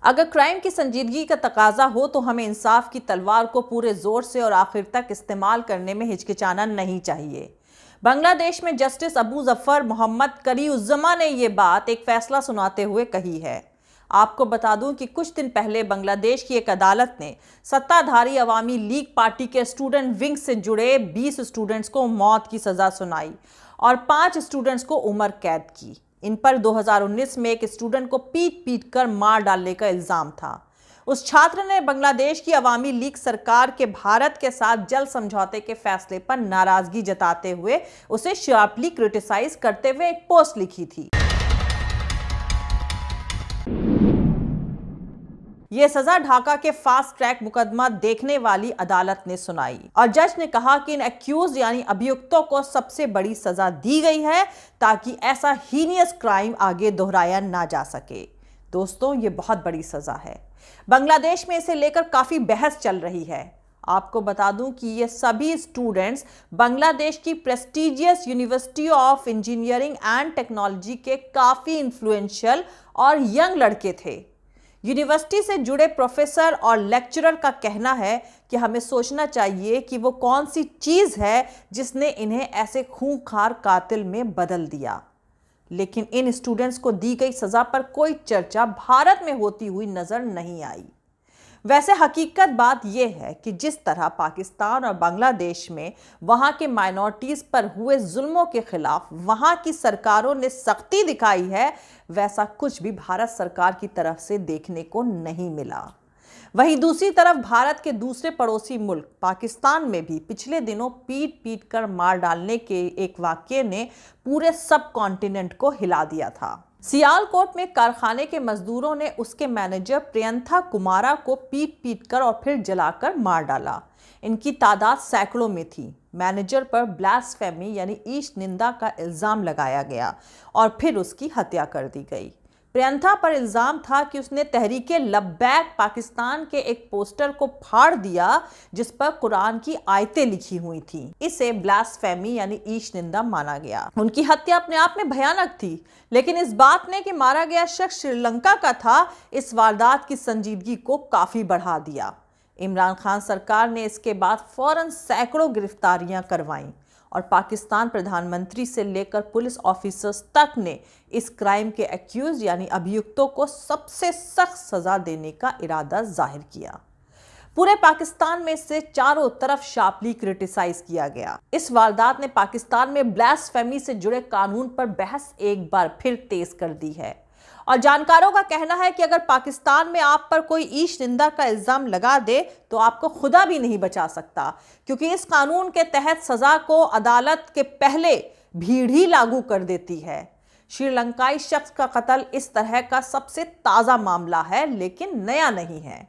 अगर क्राइम की संजीदगी का तकाजा हो तो हमें इंसाफ की तलवार को पूरे जोर से और आखिर तक इस्तेमाल करने में हिचकिचाना नहीं चाहिए। बांग्लादेश में जस्टिस अबू जफर मोहम्मद करीउज्जमा ने यह बात एक फैसला सुनाते हुए कही है। आपको बता दूं कि कुछ दिन पहले बांग्लादेश की एक अदालत ने सत्ताधारी अवामी लीग पार्टी के स्टूडेंट विंग से जुड़े 20 स्टूडेंट्स को मौत की सजा सुनाई और 5 स्टूडेंट्स को उम्र कैद की। इन पर 2019 में एक स्टूडेंट को पीट कर मार डालने का इल्जाम था। उस छात्र ने बांग्लादेश की अवामी लीग सरकार के भारत के साथ जल समझौते के फैसले पर नाराजगी जताते हुए उसे शार्पली क्रिटिसाइज करते हुए एक पोस्ट लिखी थी। यह सजा ढाका के फास्ट ट्रैक मुकदमा देखने वाली अदालत ने सुनाई और जज ने कहा कि इन एक्यूज यानी अभियुक्तों को सबसे बड़ी सजा दी गई है ताकि ऐसा हीनियस क्राइम आगे दोहराया ना जा सके। दोस्तों, ये बहुत बड़ी सजा है। बांग्लादेश में इसे लेकर काफी बहस चल रही है। आपको बता दूं कि ये सभी स्टूडेंट्स बांग्लादेश की prestigious university of engineering and technology के काफी इन्फ्लुएंशियल और यंग लड़के थे। यूनिवर्सिटी से जुड़े प्रोफेसर और लेक्चरर का कहना है कि हमें सोचना चाहिए कि वो कौन सी चीज है जिसने इन्हें ऐसे खूंखार कातिल में बदल दिया। लेकिन इन स्टूडेंट्स को दी गई सजा पर कोई चर्चा भारत में होती हुई नजर नहीं आई। वैसे हकीकत बात यह है कि जिस तरह पाकिस्तान और बांग्लादेश में वहां के माइनॉरिटीज पर हुए जुल्मों के खिलाफ वहां की सरकारों ने सख्ती दिखाई है, वैसा कुछ भी भारत सरकार की तरफ से देखने को नहीं मिला। वहीं दूसरी तरफ भारत के दूसरे पड़ोसी मुल्क पाकिस्तान में भी पिछले दिनों पीट कर मार डालने के एक वाकये ने पूरे सब कॉन्टिनेंट को हिला दिया था। सियालकोट में कारखाने के मजदूरों ने उसके मैनेजर प्रियंथा कुमारा को पीट कर और फिर जलाकर मार डाला। इनकी तादाद सैकड़ों में थी। मैनेजर पर ब्लास्फेमी यानी ईश निंदा का इल्जाम लगाया गया और फिर उसकी हत्या कर दी गई। प्रियंथा पर इल्जाम था कि उसने तहरीके लब्बैक पाकिस्तान के एक पोस्टर को फाड़ दिया जिस पर कुरान की आयतें लिखी हुई थीं। इसे ब्लास्फेमी यानी ईश निंदा माना गया। उनकी हत्या अपने आप में भयानक थी, लेकिन इस बात ने कि मारा गया शख्स श्रीलंका का था, इस वारदात की संजीदगी को काफी बढ़ा दिया। इमरान खान सरकार ने इसके बाद फौरन सैकड़ों गिरफ्तारियां करवाईं और पाकिस्तान प्रधानमंत्री से लेकर पुलिस ऑफिसर्स तक ने इस क्राइम के एक्यूज यानी अभियुक्तों को सबसे सख्त सजा देने का इरादा जाहिर किया। पूरे पाकिस्तान में इसे चारों तरफ शार्पली क्रिटिसाइज किया गया। इस वारदात ने पाकिस्तान में ब्लास्फेमी से जुड़े कानून पर बहस एक बार फिर तेज कर दी है और जानकारों का कहना है कि अगर पाकिस्तान में आप पर कोई ईश निंदा का इल्जाम लगा दे तो आपको खुदा भी नहीं बचा सकता, क्योंकि इस कानून के तहत सजा को अदालत के पहले भीड़ ही लागू कर देती है। श्रीलंकाई शख्स का कत्ल इस तरह का सबसे ताजा मामला है, लेकिन नया नहीं है।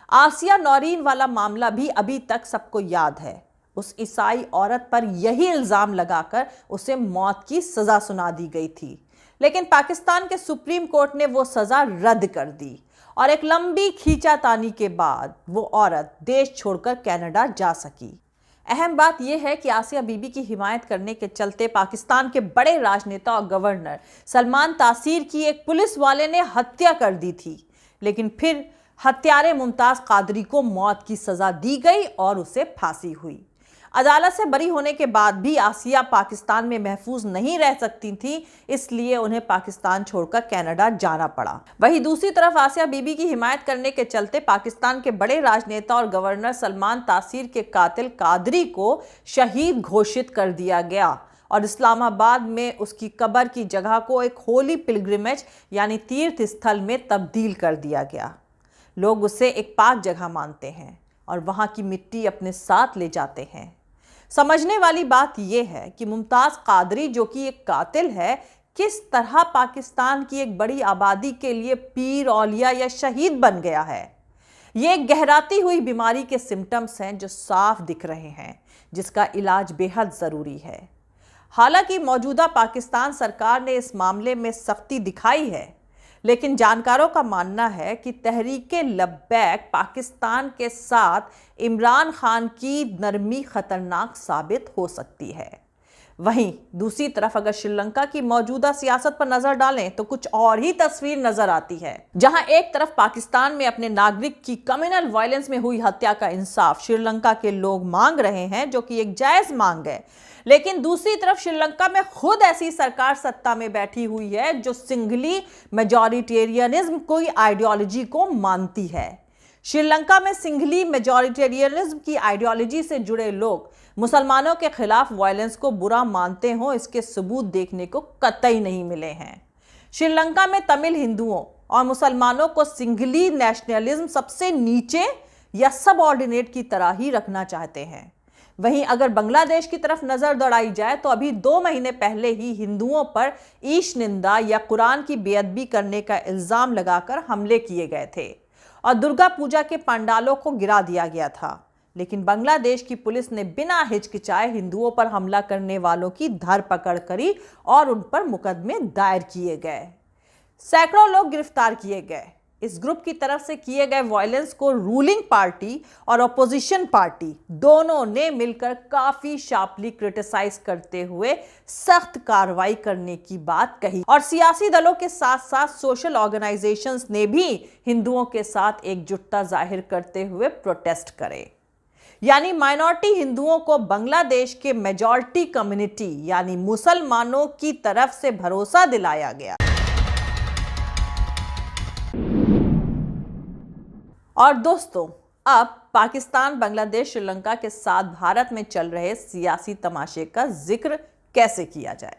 आसिया नौरीन वाला मामला भी अभी तक सबको याद है। उस ईसाई औरत पर यही इल्जाम लगाकर उसे मौत की सजा सुना दी गई थी, लेकिन पाकिस्तान के सुप्रीम कोर्ट ने वो सजा रद्द कर दी और एक लंबी खींचातानी के बाद वो औरत देश छोड़कर कनाडा जा सकी। अहम बात यह है कि आसिया बीबी की हिमायत करने के चलते पाकिस्तान के बड़े राजनेता और गवर्नर सलमान तासीर की एक पुलिस वाले ने हत्या कर दी थी, लेकिन फिर हत्यारे मुमताज कादरी को मौत की सजा दी गई और उसे फांसी हुई। अदालत से बरी होने के बाद भी आसिया पाकिस्तान में महफूज नहीं रह सकती थी, इसलिए उन्हें पाकिस्तान छोड़कर कनाडा जाना पड़ा। वहीं दूसरी तरफ आसिया बीबी की हिमायत करने के चलते पाकिस्तान के बड़े राजनेता और गवर्नर सलमान तासीर के कातिल कादरी को शहीद घोषित कर दिया गया और इस्लामाबाद में उसकी कब्र की जगह को एक होली पिलग्रिमेज यानी तीर्थ स्थल में तब्दील कर दिया गया। लोग उसे एक पाक जगह मानते हैं और वहां की मिट्टी अपने साथ ले जाते हैं। समझने वाली बात यह है कि मुमताज कादरी, जो कि एक कातिल है, किस तरह पाकिस्तान की एक बड़ी आबादी के लिए पीर, औलिया या शहीद बन गया है। ये एक गहराती हुई बीमारी के सिम्टम्स हैं जो साफ दिख रहे हैं, जिसका इलाज बेहद ज़रूरी है। हालांकि मौजूदा पाकिस्तान सरकार ने इस मामले में सख्ती दिखाई है, लेकिन जानकारों का मानना है कि तहरीके लब्बैक पाकिस्तान के साथ इमरान खान की नरमी खतरनाक साबित हो सकती है। वहीं दूसरी तरफ अगर श्रीलंका की मौजूदा सियासत पर नजर डालें तो कुछ और ही तस्वीर नजर आती है, जहां एक तरफ पाकिस्तान में अपने नागरिक की कम्युनल वायलेंस में हुई हत्या का इंसाफ श्रीलंका के लोग मांग रहे हैं, जो कि एक जायज मांग है, लेकिन दूसरी तरफ श्रीलंका में खुद ऐसी सरकार सत्ता में बैठी हुई है जो सिंगली मेजॉरिटेरियनिज्म की आइडियोलॉजी को मानती है। श्रीलंका में सिंगली मेजॉरिटेरियनिज्म की आइडियोलॉजी से जुड़े लोग मुसलमानों के खिलाफ वायलेंस को बुरा मानते हो, इसके सबूत देखने को कतई नहीं मिले हैं। श्रीलंका में तमिल हिंदुओं और मुसलमानों को सिंगली नेशनलिज्म सबसे नीचे या सबऑर्डिनेट की तरह ही रखना चाहते हैं। वहीं अगर बांग्लादेश की तरफ नजर दौड़ाई जाए तो अभी 2 महीने पहले ही हिंदुओं पर ईश निंदा या कुरान की बेअदबी करने का इल्जाम लगाकर हमले किए गए थे और दुर्गा पूजा के पंडालों को गिरा दिया गया था, लेकिन बांग्लादेश की पुलिस ने बिना हिचकिचाए हिंदुओं पर हमला करने वालों की धरपकड़ करी और उन पर मुकदमे दायर किए गए। सैकड़ों लोग गिरफ्तार किए गए। इस ग्रुप की तरफ से किए गए वायलेंस को रूलिंग पार्टी और अपोजिशन पार्टी दोनों ने मिलकर काफी शार्पली क्रिटिसाइज करते हुए सख्त कार्रवाई करने की बात कही और सियासी दलों के साथ साथ सोशल ऑर्गेनाइजेशंस ने भी हिंदुओं के साथ एकजुटता जाहिर करते हुए प्रोटेस्ट करे। यानी माइनॉरिटी हिंदुओं को बांग्लादेश के मेजॉरिटी कम्युनिटी यानी मुसलमानों की तरफ से भरोसा दिलाया गया। और दोस्तों, अब पाकिस्तान, बांग्लादेश, श्रीलंका के साथ भारत में चल रहे सियासी तमाशे का जिक्र कैसे किया जाए।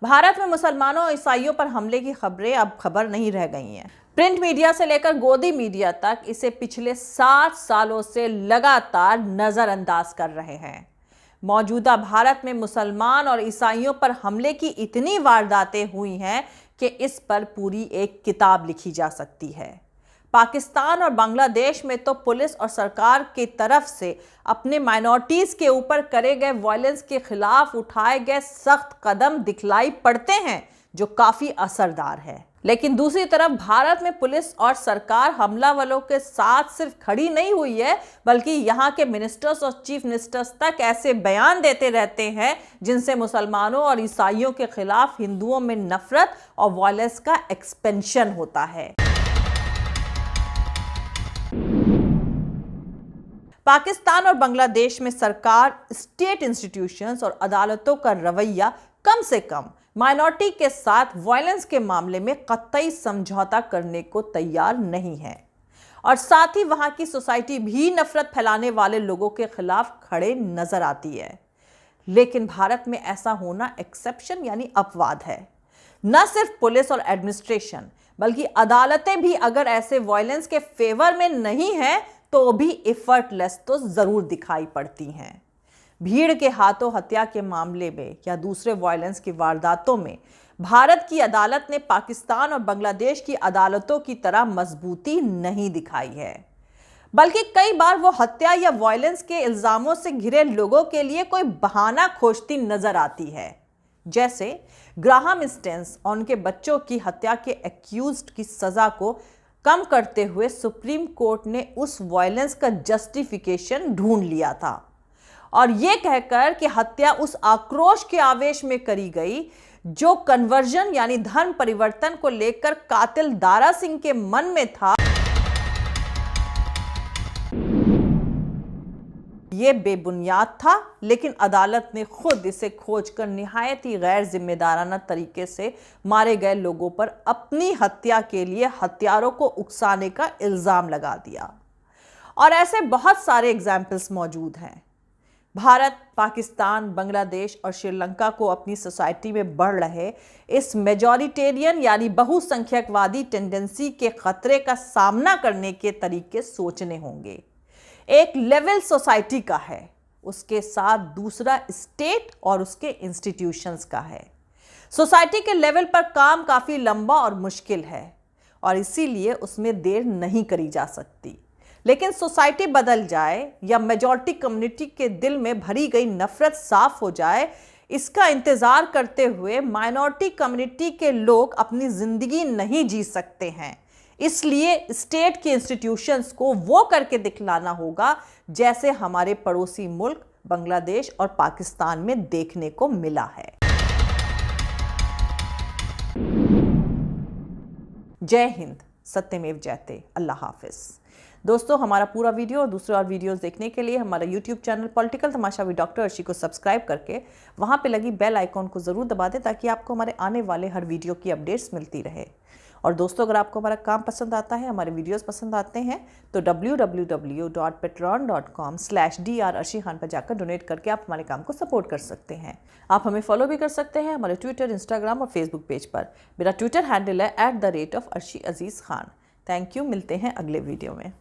भारत में मुसलमानों और ईसाइयों पर हमले की खबरें अब खबर नहीं रह गई हैं। प्रिंट मीडिया से लेकर गोदी मीडिया तक इसे पिछले 60 सालों से लगातार नजरअंदाज कर रहे हैं। मौजूदा भारत में मुसलमान और ईसाइयों पर हमले की इतनी वारदातें हुई हैं कि इस पर पूरी एक किताब लिखी जा सकती है। पाकिस्तान और बांग्लादेश में तो पुलिस और सरकार की तरफ से अपने माइनॉरिटीज के ऊपर करे गए वायलेंस के खिलाफ उठाए गए सख्त कदम दिखलाई पड़ते हैं, जो काफी असरदार है। लेकिन दूसरी तरफ भारत में पुलिस और सरकार हमलावरों के साथ सिर्फ खड़ी नहीं हुई है, बल्कि यहाँ के मिनिस्टर्स और चीफ मिनिस्टर्स तक ऐसे बयान देते रहते हैं जिनसे मुसलमानों और ईसाइयों के खिलाफ हिंदुओं में नफरत और वायलेंस का एक्सपेंशन होता है। पाकिस्तान और बांग्लादेश में सरकार, स्टेट इंस्टीट्यूशंस और अदालतों का रवैया कम से कम माइनॉरिटी के साथ वायलेंस के मामले में कतई समझौता करने को तैयार नहीं है और साथ ही वहां की सोसाइटी भी नफरत फैलाने वाले लोगों के खिलाफ खड़े नजर आती है। लेकिन भारत में ऐसा होना एक्सेप्शन यानी अपवाद है। न सिर्फ पुलिस और एडमिनिस्ट्रेशन बल्कि अदालतें भी अगर ऐसे वायलेंस के फेवर में नहीं है तो भी एफर्टलेस तो जरूर दिखाई पड़ती हैं। भीड़ के हाथों हत्या के मामले में या दूसरे वायलेंस की वारदातों में भारत की अदालत ने पाकिस्तान और बांग्लादेश की अदालतों की तरह मजबूती नहीं दिखाई है, बल्कि कई बार वो हत्या या वायलेंस के इल्जामों से घिरे लोगों के लिए कोई बहाना खोजती नजर आती है। जैसे ग्राहम स्टेन्स और उनके बच्चों की हत्या के एक्यूज्ड की सजा को कम करते हुए सुप्रीम कोर्ट ने उस वायलेंस का जस्टिफिकेशन ढूंढ लिया था और यह कहकर कि हत्या उस आक्रोश के आवेश में करी गई जो कन्वर्जन यानी धर्म परिवर्तन को लेकर कातिल दारा सिंह के मन में था, यह बेबुनियाद था। लेकिन अदालत ने खुद इसे खोजकर निहायत ही गैर जिम्मेदाराना तरीके से मारे गए लोगों पर अपनी हत्या के लिए हत्यारों को उकसाने का इल्जाम लगा दिया और ऐसे बहुत सारे एग्जाम्पल्स मौजूद हैं। भारत, पाकिस्तान, बांग्लादेश और श्रीलंका को अपनी सोसाइटी में बढ़ रहे इस मेजॉरिटेरियन यानी बहुसंख्यकवादी टेंडेंसी के खतरे का सामना करने के तरीके सोचने होंगे। एक लेवल सोसाइटी का है, उसके साथ दूसरा स्टेट और उसके इंस्टीट्यूशंस का है। सोसाइटी के लेवल पर काम काफी लंबा और मुश्किल है और इसीलिए उसमें देर नहीं करी जा सकती। लेकिन सोसाइटी बदल जाए या मेजॉरिटी कम्युनिटी के दिल में भरी गई नफरत साफ हो जाए, इसका इंतजार करते हुए माइनॉरिटी कम्युनिटी के लोग अपनी जिंदगी नहीं जी सकते हैं। इसलिए स्टेट के इंस्टीट्यूशंस को वो करके दिखलाना होगा जैसे हमारे पड़ोसी मुल्क बांग्लादेश और पाकिस्तान में देखने को मिला है। जय हिंद, सत्यमेव जयते, अल्लाह हाफिज। दोस्तों, हमारा पूरा वीडियो और दूसरे और वीडियोस देखने के लिए हमारा YouTube channel political Tamasha with doctor Arshi को सब्सक्राइब करके वहां पे लगी बेल आइकॉन को ज़रूर दबा दें ताकि आपको हमारे आने वाले हर वीडियो की अपडेट्स मिलती रहे। और दोस्तों, अगर आपको हमारा काम पसंद आता है, हमारे वीडियोस पसंद आते हैं, तो www.patreon.com/dr अर्शी खान पर जाकर डोनेट करके आप हमारे काम को सपोर्ट कर सकते हैं। आप हमें फॉलो भी कर सकते हैं हमारे ट्विटर, इंस्टाग्राम और फेसबुक पेज पर। मेरा ट्विटर हैंडल है @अर्शी अजीज़ खान। थैंक यू, मिलते हैं अगले वीडियो में।